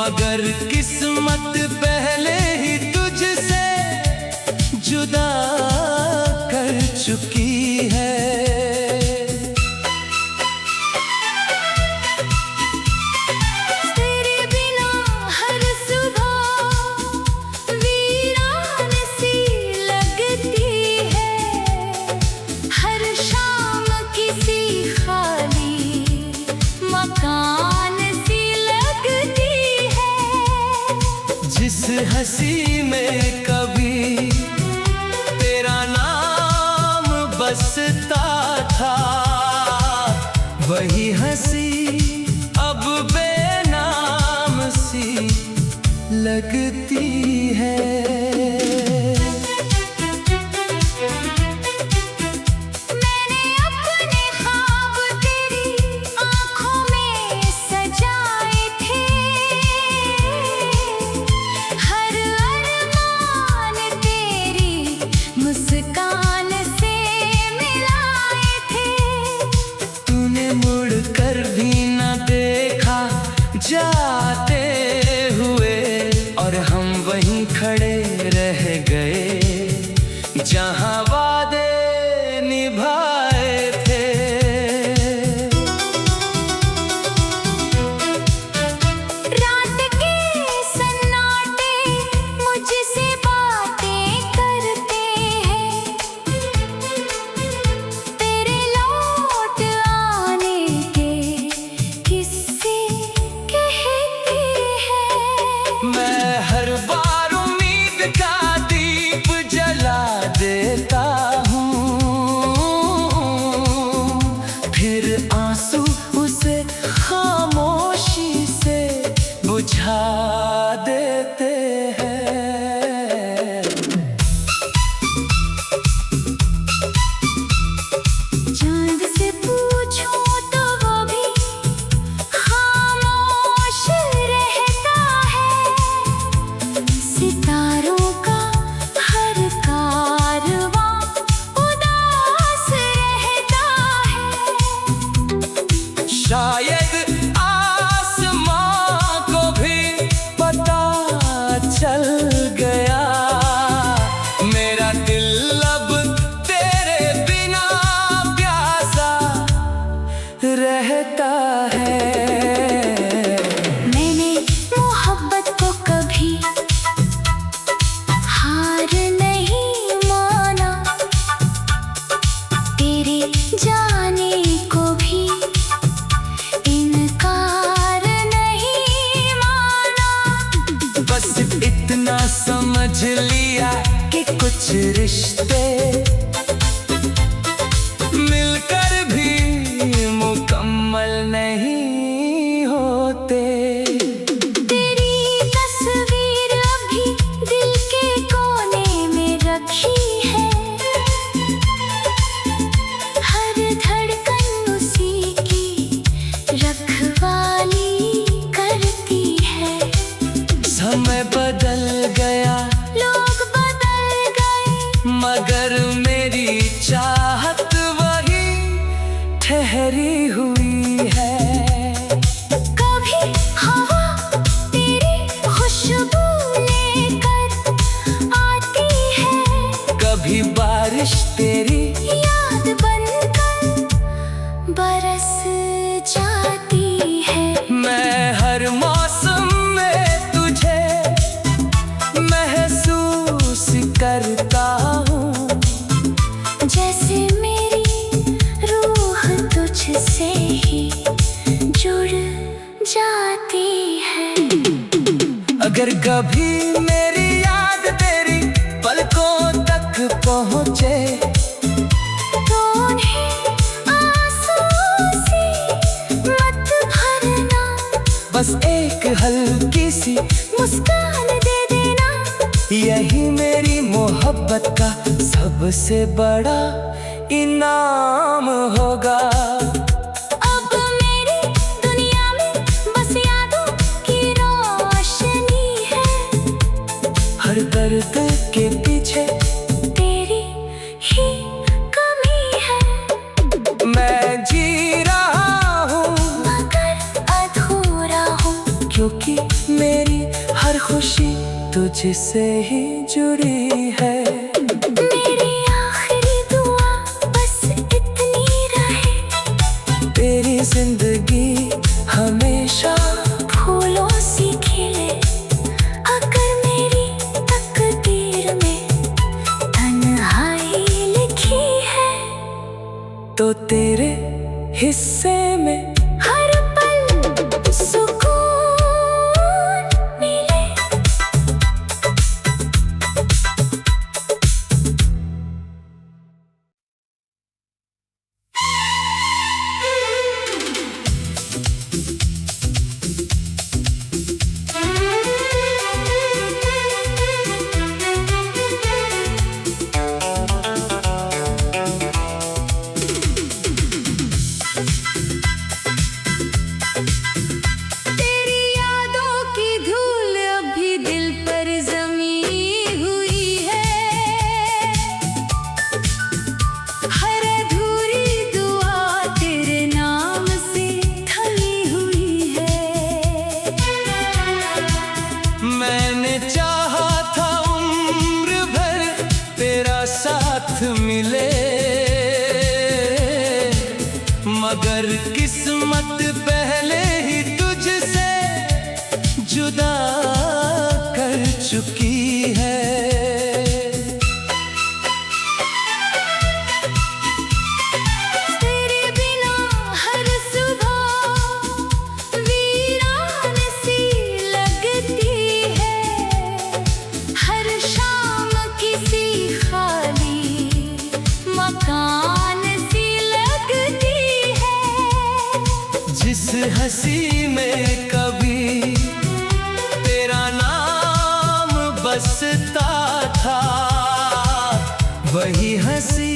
मगर किस्मत पहले ही तुझसे जुदा कर चुकी है। तेरे बिना हर सुबह वीरान सी लगती है, हर शाम किसी खाली मकान सी लगती है। जिस हंसी में कभी तेरा नाम बसता था, वही हंसी अब बेनाम सी लगती है। मैंने अपने ख्वाब तेरी आँखों में सजाए थे, हर अरमान तेरी मुस्कान से मिलाए थे। तूने मुड़ कर भी न देखा जाते हुए, और हम वहीं खड़े रह गए जहां वादे निभाए थे। रात के सन्नाटे मुझसे बातें करते हैं, तेरे लौट आने के किस्से कहते हैं। मैं हर बार उम्मीद का दीप जला देता हूँ, फिर आंसू उसे खामोशी से बुझा देते हैं। चांद से पूछूं तो वो भी खामोश रहता है, सितारों का हर कारवां उदास रहता है। शायद आसमां को भी पता चल गया, मेरा दिल अब तेरे बिना प्यासा रहता है। मैंने मोहब्बत को कभी हार नहीं माना, तेरे जाने को भी इनकार नहीं माना। बस इतना समझ लिया कि कुछ रिश्ते मिलकर भी मुकम्मल नहीं होते। तेरी तस्वीर अभी दिल के कोने में रखी है, हर धड़कन उसी की रखवाली करती है। समय बदल गया लोग बदल गए, मगर मेरी चाहत वही ठहरी हुई है। कभी हवा तेरी खुशबू लेकर आती है, कभी बारिश तेरी याद बनकर बरस जाती है। मैं हर मौसम में तुझे महसूस करता हूँ, जैसे मेरी रूह तुझसे ही जुड़ जाती है। अगर कभी मेरी याद तेरी पलकों तक पहुँचे, तो उन्हें आंसुओं से मत भरना, बस एक हल्की सी मुस्कान दे देना। यही मेरी मोहब्बत का सबसे बड़ा इनाम होगा। अब मेरी दुनिया में बस यादों की रोशनी है, हर दर्द के पीछे तेरी ही कमी है। मैं जी रहा हूँ मगर अधूरा हूँ, क्योंकि मेरे खुशी तुझसे ही जुड़ी है। मेरी आखिरी दुआ बस इतनी रहे, तेरी जिंदगी हमेशा फूलों सी खिले। अगर मेरी तकदीर में तन्हाई लिखी है, तो तेरे हिस्से में हर पल सुकून मिले। तेरी यादों की धूल अभी दिल पर जमी हुई है। हर अधूरी दुआ तेरे नाम से थमी हुई है। मैंने चाहा था उम्र भर तेरा साथ मिले, मगर किस्मत पहले ही तुझसे जुदा कर चुकी है। तेरे बिना हर सुबह वीरान सी लगती है। हर शाम किसी खाली मकान सी लगती है। जिस हंसी में कभी तेरा नाम बसता था, वही हंसी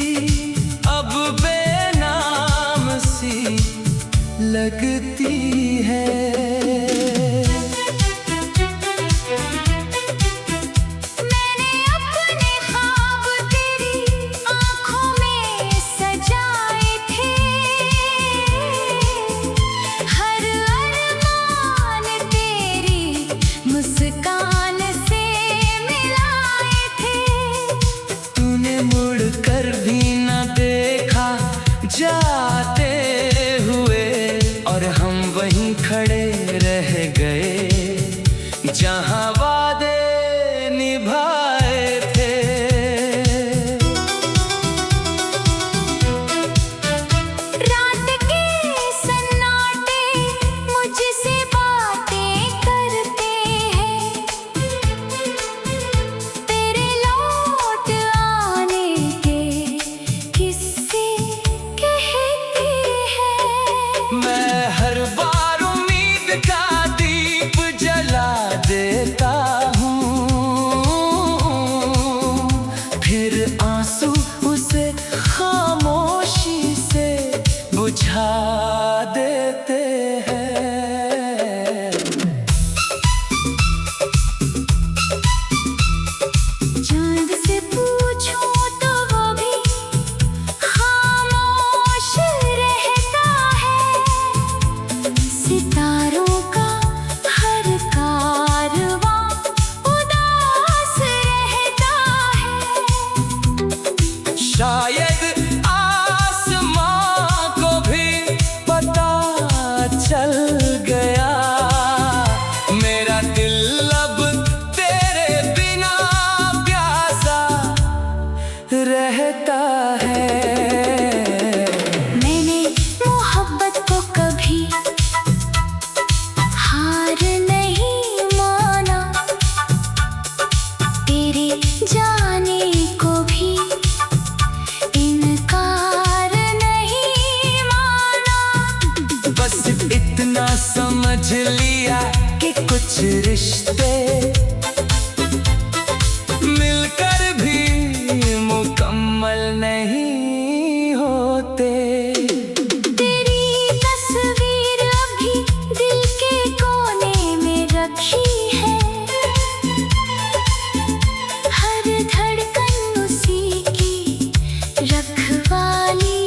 अब बेनाम सी लगती है। मैंने अपने ख्वाब तेरी आँखों में सजाए थे। हर अरमान तेरी मुस्कान से मिलाए थे। तूने मुड़ कर भी न देखा जाते हुए, और हम वहीं खड़े रह गए जहां वादे निभाए थे। रात के सन्नाटे मुझसे बातें करते हैं। तेरे लौट आने के किस्से कहते हैं। मैं हर बार उम्मीद का दीप जला देता हूँ, फिर आंसू उसे खामोशी से बुझा देते हैं। चांद से पूछूं तो वो भी खामोश रहता है। सितारों का हर कारवां उदास रहता है। शायद आसमां को भी पता चल गया, मेरा दिल अब तेरे बिना प्यासा रहता है। मैंने मोहब्बत को कभी हार नहीं माना, तेरे जाने को भी इनकार नहीं माना। बस इतना समझ लिया कि कुछ रिश्ते मिलकर भी मुकम्मल नहीं होते। तेरी तस्वीर अभी दिल के कोने में रखी है। हर धड़कन उसी की रखवाली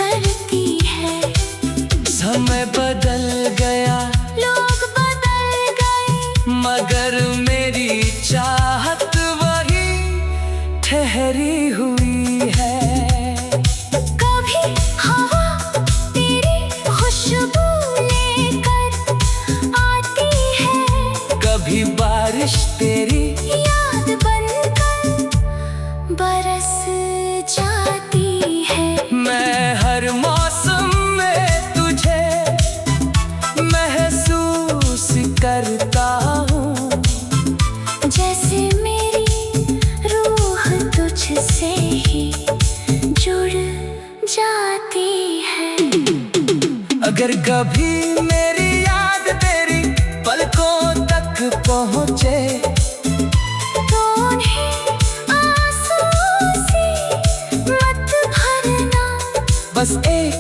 करती है। समय बदल गया, लोग बदल गए, मगर मैं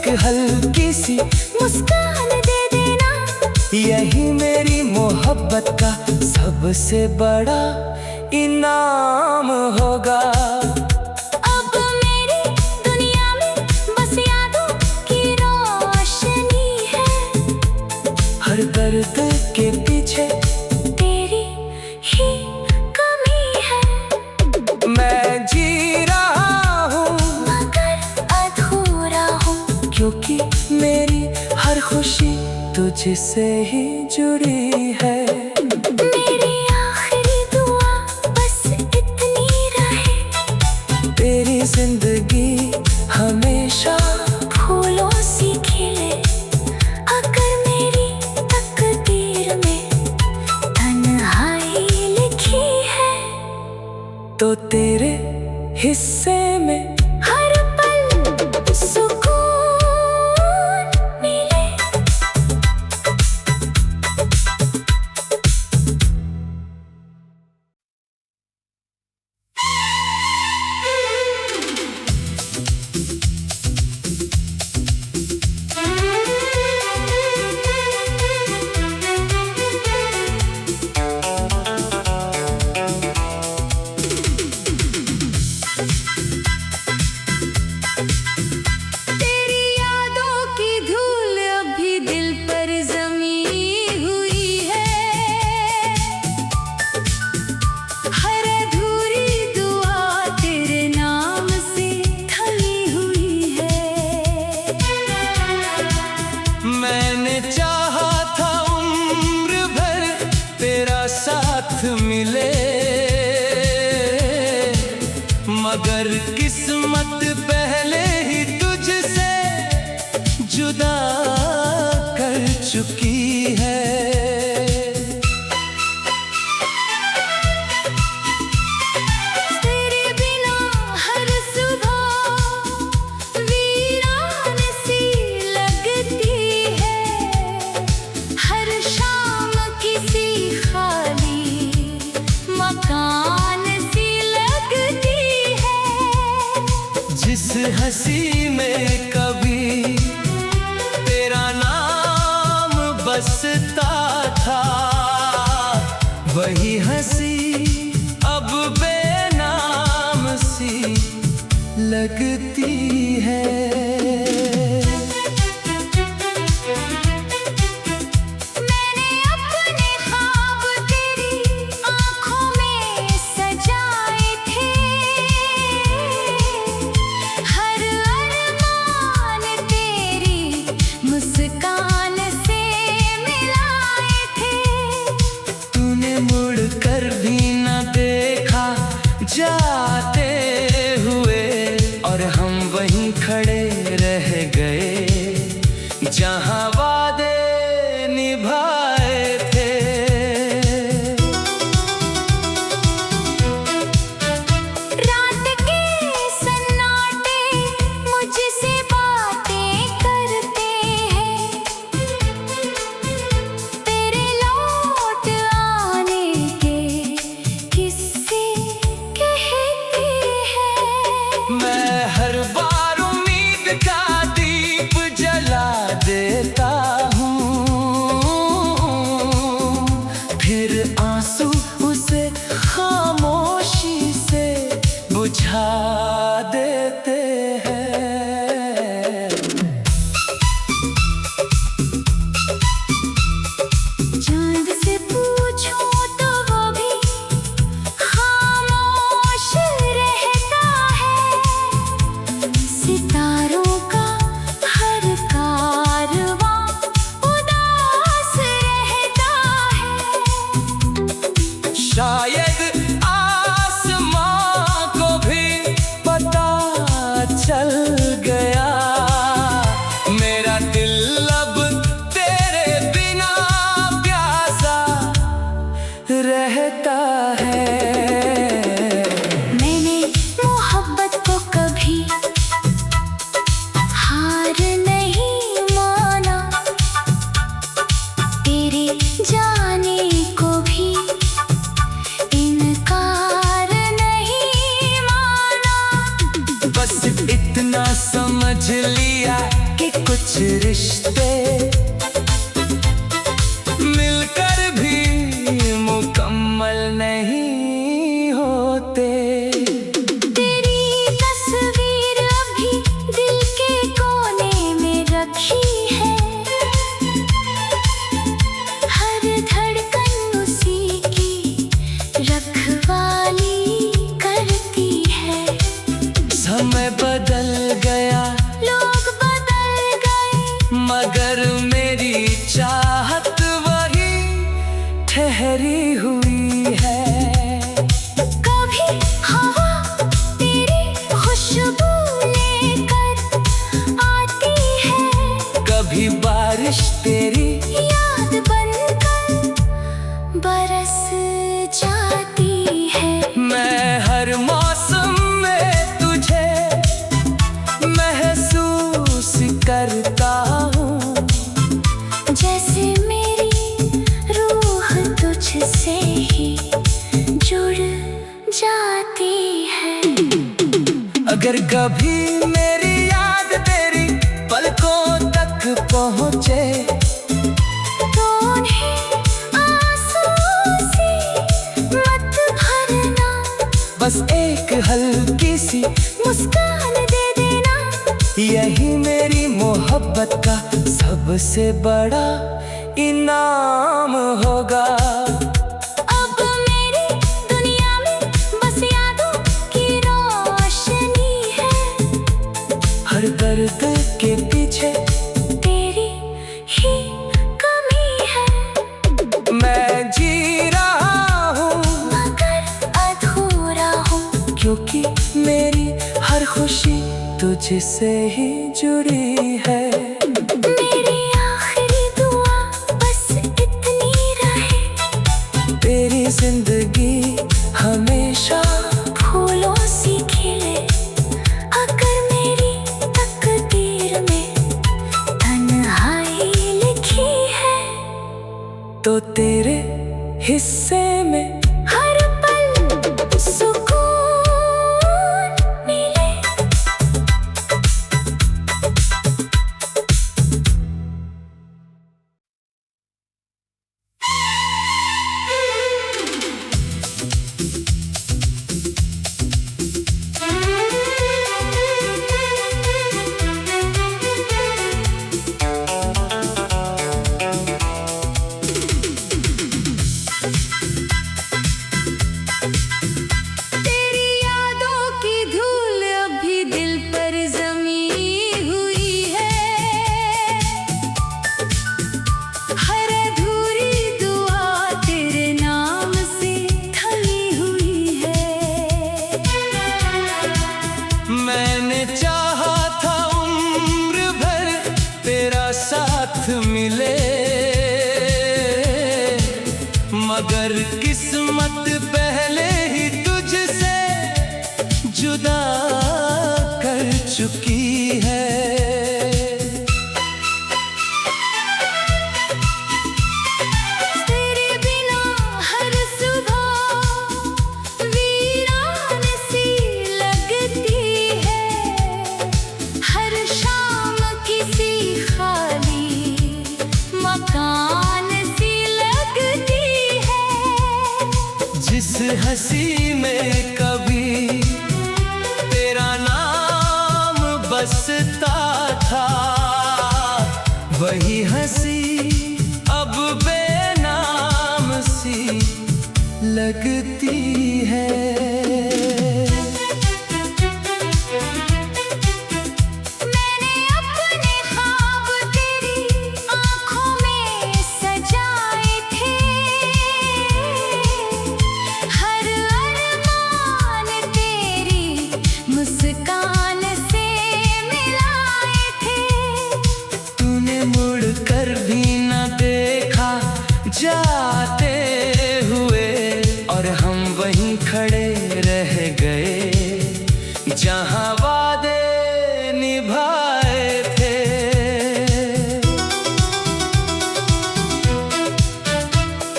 एक हल्की सी मुस्कान दे देना, यही मेरी मोहब्बत का सबसे बड़ा इनाम होगा। अब मेरी दुनिया में बस यादों की रोशनी है, हर दर्द के पीछे तेरी ही कमी है। मैं जी रहा हूँ मगर अधूरा हूँ, क्योंकि मेरी हर खुशी तुझसे ही जुड़ी है। मेरी आखिरी दुआ बस इतनी रहे, तेरी जिंदगी हमेशा फूलों सी खिले। अगर मेरी तकदीर में तन्हाई लिखी है, तो तेरे हिस्से में हर पल सुकून मिले। तेरी यादों की धूल अभी दिल पर जमी हुई है, हर अधूरी दुआ तेरे नाम से थमी हुई है। मैंने चाहा था उम्र भर तेरा साथ मिले, मगर किस्मत पहले ही तुझसे जुदा कर चुकी है। तेरे बिना हर सुबह वीरान सी लगती है, हर शाम किसी खाली मकान सी लगती है। जिस हंसी में कभी तेरा नाम बसता था, वही हंसी अब बेनाम सी लगती है। मैंने अपने ख्वाब तेरी आँखों में सजाए थे, हर अरमान तेरी मुस्कान से मिलाए थे। तूने मुड़ कर भी न देखा जाते हुए, और हम वहीं खड़े रह गए जहां वादे निभाए थे। रात के सन्नाटे मुझसे बातें करते हैं, तेरे लौट आने के किस्से कहते हैं। मैं हर बार उम्मीद का दीप जला देता हूँ, फिर आंसू उसे खामोशी से बुझा देते हैं। चांद से पूछूं तो वो भी खामोश रहता है, सितारों का हर कारवां उदास रहता है। शायद आसमां को भी पता चल गया, मेरा दिल अब तेरे बिना प्यासा रहता है। मैंने मोहब्बत को कभी हार नहीं माना, तेरे जाने को भी इनकार नहीं माना। बस इतना समझ लिया कि कुछ रिश्ते मिलकर भी मुकम्मल नहीं होते। तेरी तस्वीर अभी दिल के कोने में रखी है, हर धड़कन उसी की रखवाली करती है। समय बदल गया, लोग बदल गए, मगर मेरी चाहत वही ठहरी हुई है। कभी हवा तेरी खुशबू लेकर आती है, कभी बारिश तेरी याद बनकर बरस जाती है। मैं हर मौसम में तुझे महसूस करता हूँ, जैसे मेरी रूह तुझसे ही जुड़ जाती है। अगर कभी मेरी याद तेरी पलकों तक पहुँचे, तो उन्हें आंसुओं से मत भरना, बस एक हल्की सी मुस्कान दे देना। यही मेरी मोहब्बत का सबसे बड़ा इनाम होगा। अब मेरी दुनिया में बस यादों की रोशनी है, हर दर्द के पीछे तेरी ही कमी है। मैं जी रहा हूँ, मगर अधूरा हूँ, क्योंकि मेरी हर खुशी तुझसे ही जुड़ी है। मेरी आखिरी दुआ बस इतनी रहे, तेरी जिंदगी हमेशा फूलों सी खिले। अगर मेरी तकदीर में तन्हाई लिखी है, तो तेरे हिस्से में हर पल सुकून मिले। तेरी यादों की धूल अभी दिल पर जमी हुई है, हर अधूरी दुआ तेरे नाम से थमी हुई है। मैंने चाहा था उम्र भर तेरा साथ मिले, मगर किस्मत पहले ही तुझसे जुदा कर चुकी है। तेरे बिना हर सुबह वीरान सी लगती है, हर शाम किसी खाली मकान सी लगती है। जिस हंसी में कभी तेरा नाम बसता था, वही हंसी अब बेनाम सी लगती है। मैंने अपने ख्वाब तेरी आँखों में सजाए थे, हर अरमान तेरी मुस्कान से मिलाए थे। तूने मुड़ कर भी न देखा जाते हुए, और हम वहीं खड़े रह गए जहां वादे निभाए थे।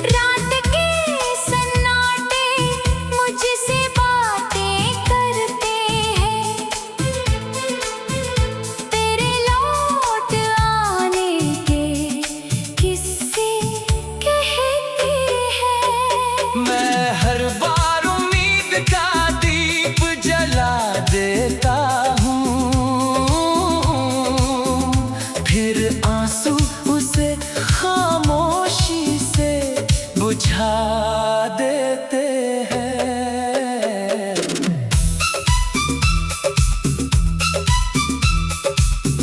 रात के सन्नाटे मुझसे बातें करते हैं, तेरे लौट बुझा देते हैं।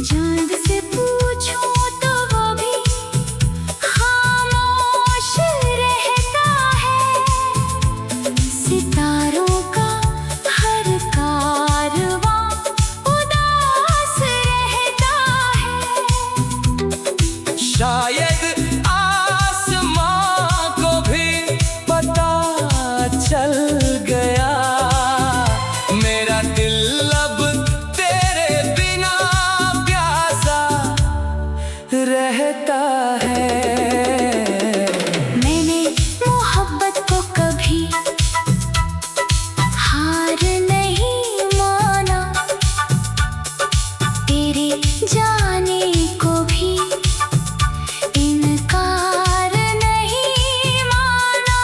चांद से पूछो तो वो भी खामोश रहता है। सितारों का हर कारवां उदास रहता है। शायद आसमां को भी पता चल गया, मेरा दिल अब तेरे बिना प्यासा रहता है। मैंने मोहब्बत को कभी हार नहीं माना, तेरे जाने को भी इनकार नहीं माना।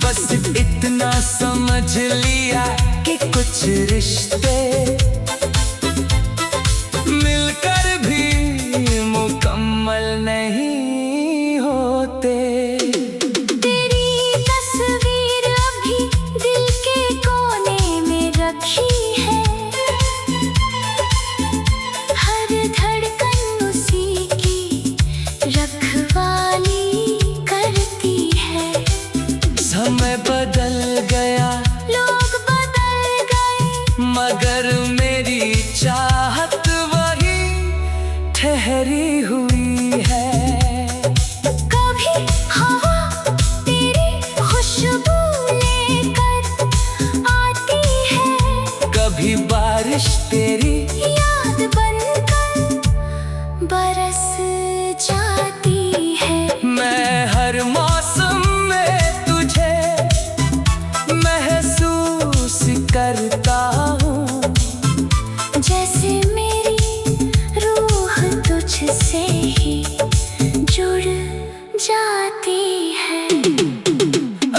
बस इतना समझ लिया कि कुछ रिश्ते मिलकर भी मुकम्मल नहीं होते। तेरी तस्वीर अभी दिल के कोने में रखी है, हर धड़कन उसी की रखवाली करती है। समय बदल गया, लोग बदल गए, मगर मेरी चाहत वही ठहरी हुई है। कभी हवा तेरी खुशबू लेकर आती है, कभी बारिश तेरी याद बनकर बरस जाती है। मैं हर मौसम में तुझे महसूस करता हूँ, जैसे मेरी रूह तुझसे ही जुड़ जाती है।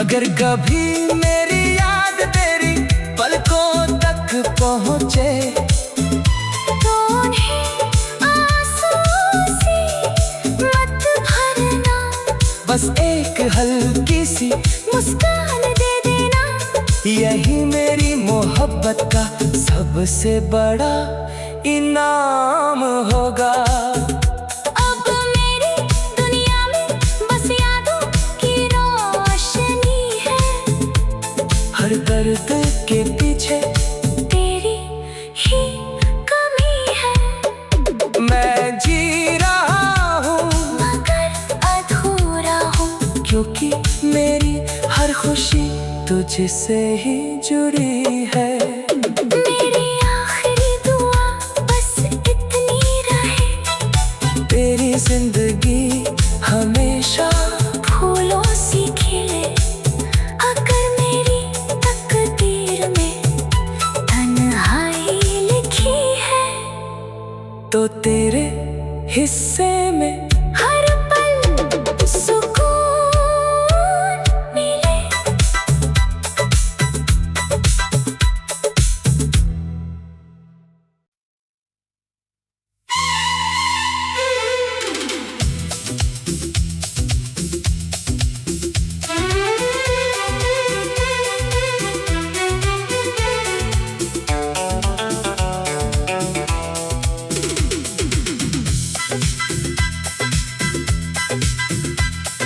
अगर कभी मेरी याद तेरी पलकों तक पहुँचे, तो उन्हें आंसू से मत भरना, बस एक हल्की सी मुस्कान दे देना। यही मेरी मोहब्बत का सबसे बड़ा इनाम होगा। अब मेरी दुनिया में बस यादों की रोशनी है, हर दर्द के पीछे तेरी ही कमी है। मैं जी रहा हूँ, मगर अधूरा हूँ, क्योंकि मेरी हर खुशी तुझसे ही जुड़ी है। मेरी आखिरी दुआ बस इतनी रहे, तेरी जिंदगी हमेशा फूलों सी खिले। अगर मेरी तकदीर में तन्हाई लिखी है, तो तेरे हिस्से में हर पल सुकून मिले।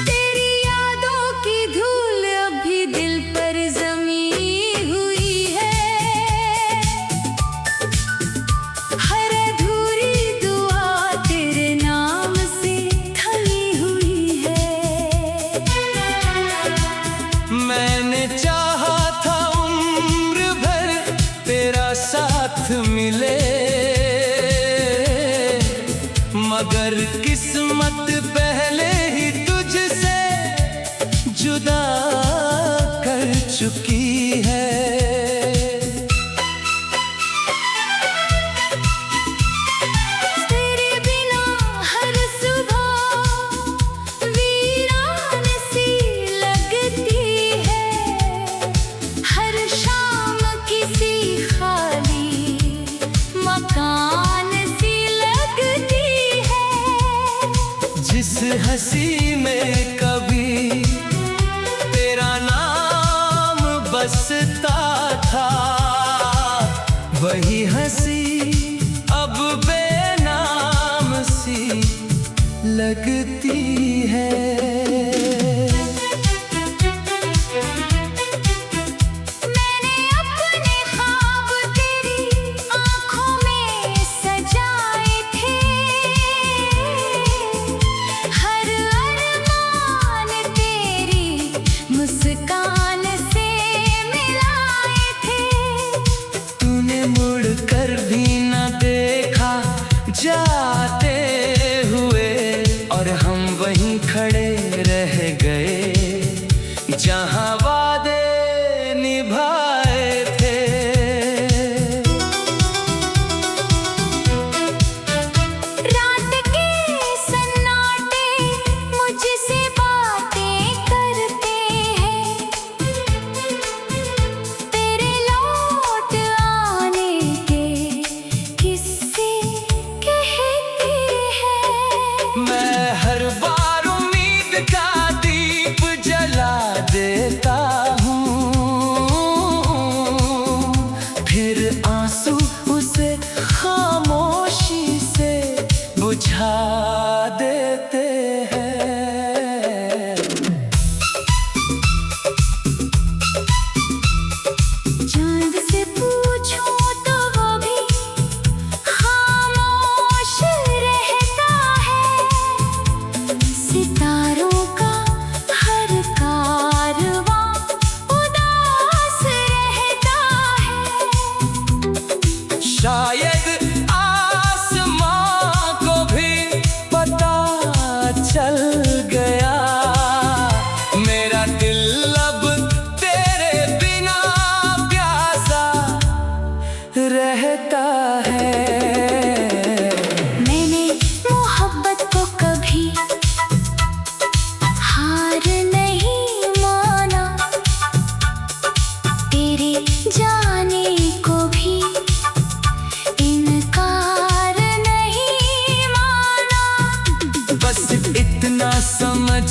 तेरी यादों की धूल अभी दिल पर जमी हुई है, हर अधूरी दुआ तेरे नाम से थमी हुई है। मैंने चाहा था उम्र भर तेरा साथ मिले, मगर किस्मत पहले ही तुझसे जुदा कर चुकी है। तेरे बिना हर सुबह वीरान सी लगती है, हर शाम किसी खाली मकान सी लगती है। जिस हंसी में कभी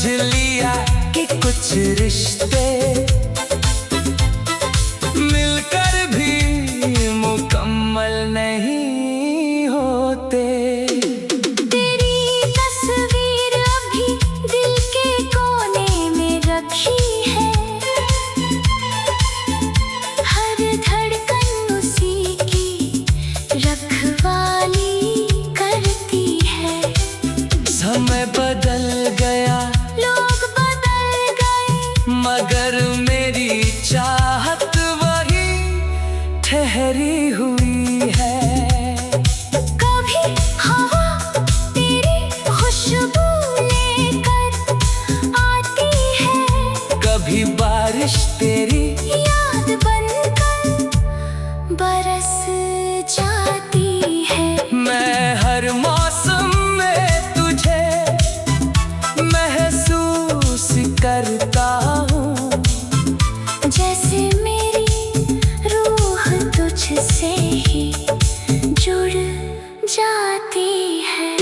समझ लिया कि कुछ रिश्ते मिलकर भी मुकम्मल नहीं होते। तेरी तस्वीर अभी दिल के कोने में रखी है, हर धड़कन उसी की रखवाली करती है। समय बदल गया, लोग बदल गए, मगर मेरी चाहत वही ठहरी हुई है। कभी हवा तेरी खुशबू लेकर आती है, कभी बारिश तेरी याद बनकर बरस जाती है। मैं हर मौसम में तुझे महसूस करता हूँ, जैसे मेरी रूह तुझसे ही जुड़ जाती है।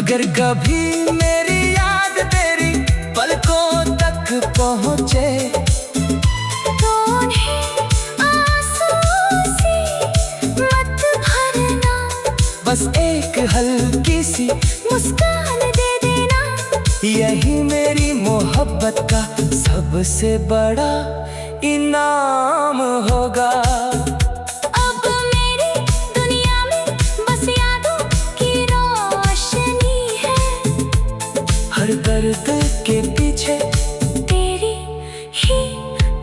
अगर कभी मेरी याद तेरी पलकों तक पहुँचे तो उन्हें आंसुओं से मत भरना, बस एक हल्की सी मुस्कान दे देना। यही मेरी मोहब्बत का सबसे बड़ा इनाम होगा। अब मेरी दुनिया में बस यादों की रोशनी है, हर दर्द के पीछे तेरी ही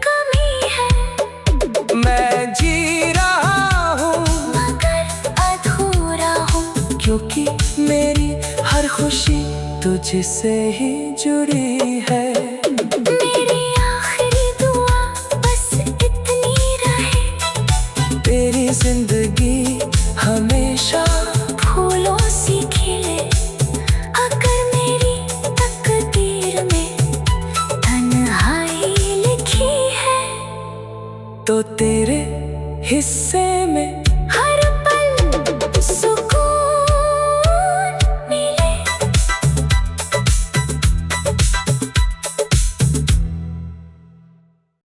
कमी है। मैं जी रहा हूँ, मगर अधूरा हूँ, क्योंकि मेरी हर खुशी तुझसे ही जुड़ी है। मेरी आखिरी दुआ बस इतनी रहे, तेरी जिंदगी हमेशा फूलों सी खिले। अगर मेरी तकदीर में तन्हाई लिखी है, तो तेरे हिस्से